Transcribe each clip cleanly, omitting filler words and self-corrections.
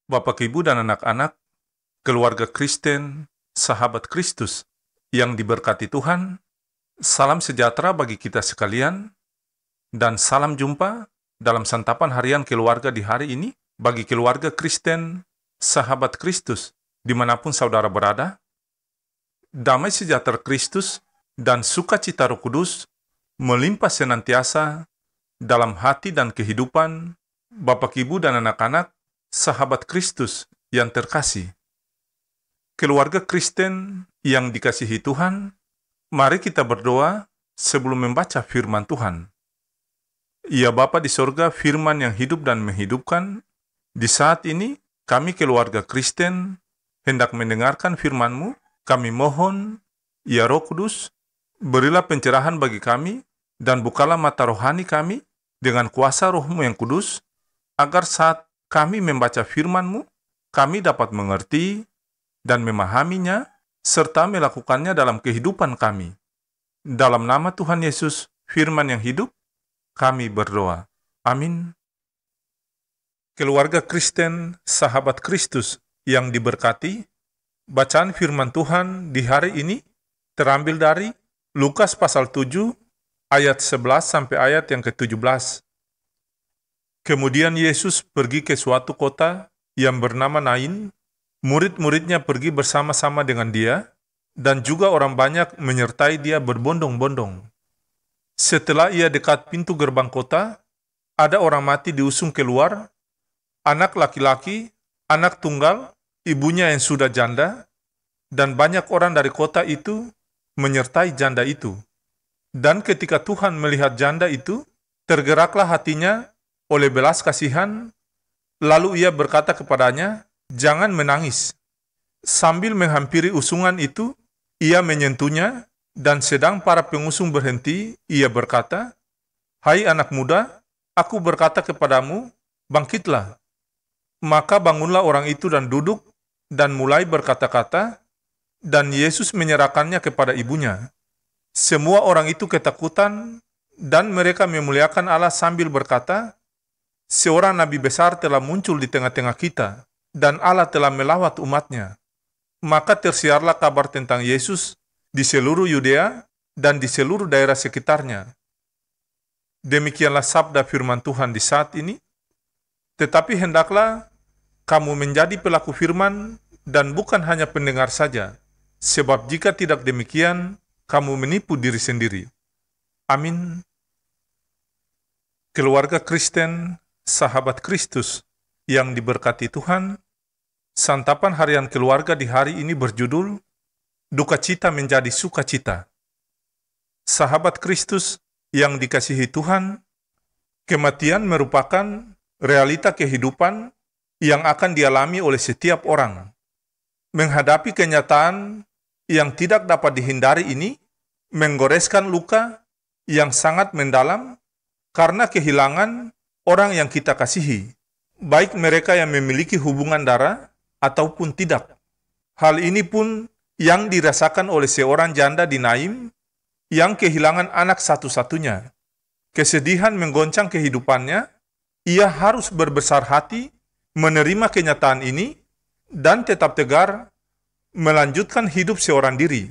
Bapak, Ibu, dan anak-anak, keluarga Kristen, sahabat Kristus yang diberkati Tuhan, salam sejahtera bagi kita sekalian, dan salam jumpa dalam santapan harian keluarga di hari ini bagi keluarga Kristen, sahabat Kristus, dimanapun saudara berada. Damai sejahtera Kristus dan sukacita Roh Kudus melimpah senantiasa dalam hati dan kehidupan Bapak, Ibu, dan anak-anak, sahabat Kristus yang terkasih. Keluarga Kristen yang dikasihi Tuhan, mari kita berdoa sebelum membaca firman Tuhan. Ya Bapa di sorga, firman yang hidup dan menghidupkan, di saat ini kami keluarga Kristen hendak mendengarkan firman-Mu. Kami mohon, ya Roh Kudus, berilah pencerahan bagi kami dan bukalah mata rohani kami dengan kuasa Roh-Mu yang kudus, agar saat kami membaca firman-Mu, kami dapat mengerti dan memahaminya, serta melakukannya dalam kehidupan kami. Dalam nama Tuhan Yesus, firman yang hidup, kami berdoa. Amin. Keluarga Kristen, sahabat Kristus yang diberkati, bacaan firman Tuhan di hari ini terambil dari Lukas pasal 7, ayat 11 sampai ayat yang ke-17. Kemudian Yesus pergi ke suatu kota yang bernama Nain. Murid-muridnya pergi bersama-sama dengan dia, dan juga orang banyak menyertai dia berbondong-bondong. Setelah ia dekat pintu gerbang kota, ada orang mati diusung keluar, anak laki-laki, anak tunggal, ibunya yang sudah janda, dan banyak orang dari kota itu menyertai janda itu. Dan ketika Tuhan melihat janda itu, tergeraklah hatinya oleh belas kasihan, lalu ia berkata kepadanya, "Jangan menangis." Sambil menghampiri usungan itu, ia menyentuhnya, dan sedang para pengusung berhenti, ia berkata, "Hai anak muda, aku berkata kepadamu, bangkitlah." Maka bangunlah orang itu dan duduk, dan mulai berkata-kata, dan Yesus menyerahkannya kepada ibunya. Semua orang itu ketakutan, dan mereka memuliakan Allah sambil berkata, "Seorang nabi besar telah muncul di tengah-tengah kita, dan Allah telah melawat umatnya." Maka tersiarlah kabar tentang Yesus di seluruh Yudea dan di seluruh daerah sekitarnya. Demikianlah sabda firman Tuhan di saat ini. Tetapi hendaklah kamu menjadi pelaku firman dan bukan hanya pendengar saja, sebab jika tidak demikian, kamu menipu diri sendiri. Amin. Keluarga Kristen, sahabat Kristus yang diberkati Tuhan, santapan harian keluarga di hari ini berjudul Duka Cita Menjadi Sukacita. Sahabat Kristus yang dikasihi Tuhan, kematian merupakan realita kehidupan yang akan dialami oleh setiap orang. Menghadapi kenyataan yang tidak dapat dihindari ini menggoreskan luka yang sangat mendalam karena kehilangan orang yang kita kasihi, baik mereka yang memiliki hubungan darah ataupun tidak. Hal ini pun yang dirasakan oleh seorang janda di Naim yang kehilangan anak satu-satunya. Kesedihan menggoncang kehidupannya, ia harus berbesar hati menerima kenyataan ini dan tetap tegar melanjutkan hidup seorang diri.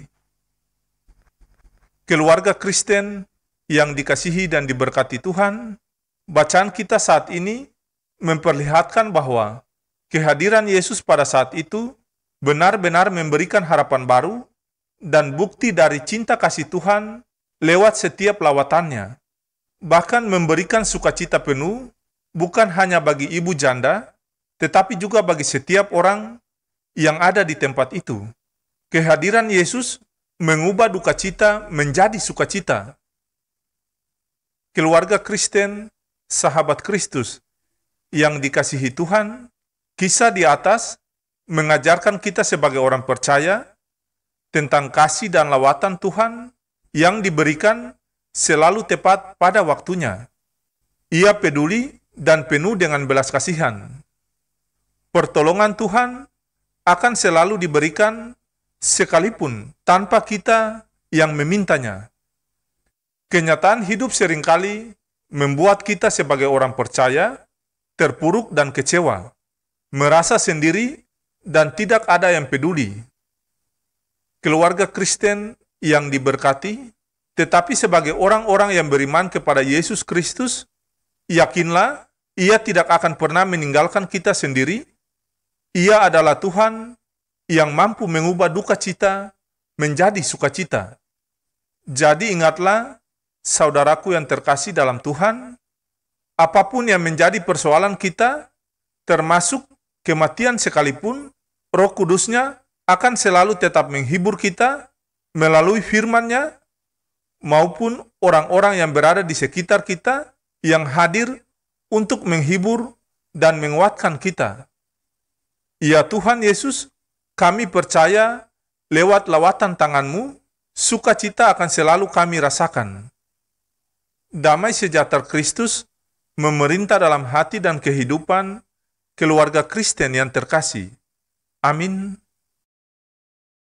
Keluarga Kristen yang dikasihi dan diberkati Tuhan, bacaan kita saat ini memperlihatkan bahwa kehadiran Yesus pada saat itu benar-benar memberikan harapan baru dan bukti dari cinta kasih Tuhan lewat setiap lawatannya. Bahkan memberikan sukacita penuh bukan hanya bagi ibu janda, tetapi juga bagi setiap orang yang ada di tempat itu. Kehadiran Yesus mengubah duka cita menjadi sukacita. Keluarga Kristen, sahabat Kristus yang dikasihi Tuhan, kisah di atas mengajarkan kita sebagai orang percaya tentang kasih dan lawatan Tuhan yang diberikan selalu tepat pada waktunya. Ia peduli dan penuh dengan belas kasihan. Pertolongan Tuhan akan selalu diberikan sekalipun tanpa kita yang memintanya. Kenyataan hidup seringkali membuat kita sebagai orang percaya terpuruk dan kecewa. merasa sendiri, dan tidak ada yang peduli. Keluarga Kristen yang diberkati, tetapi sebagai orang-orang yang beriman kepada Yesus Kristus, yakinlah, Ia tidak akan pernah meninggalkan kita sendiri. Ia adalah Tuhan yang mampu mengubah duka cita menjadi sukacita. Jadi ingatlah, saudaraku yang terkasih dalam Tuhan, apapun yang menjadi persoalan kita, termasuk kematian sekalipun, Roh Kudus-Nya akan selalu tetap menghibur kita melalui firman-Nya maupun orang-orang yang berada di sekitar kita yang hadir untuk menghibur dan menguatkan kita. Ya Tuhan Yesus, kami percaya lewat lawatan tangan-Mu, sukacita akan selalu kami rasakan. Damai sejahtera Kristus memerintah dalam hati dan kehidupan keluarga Kristen yang terkasih. Amin.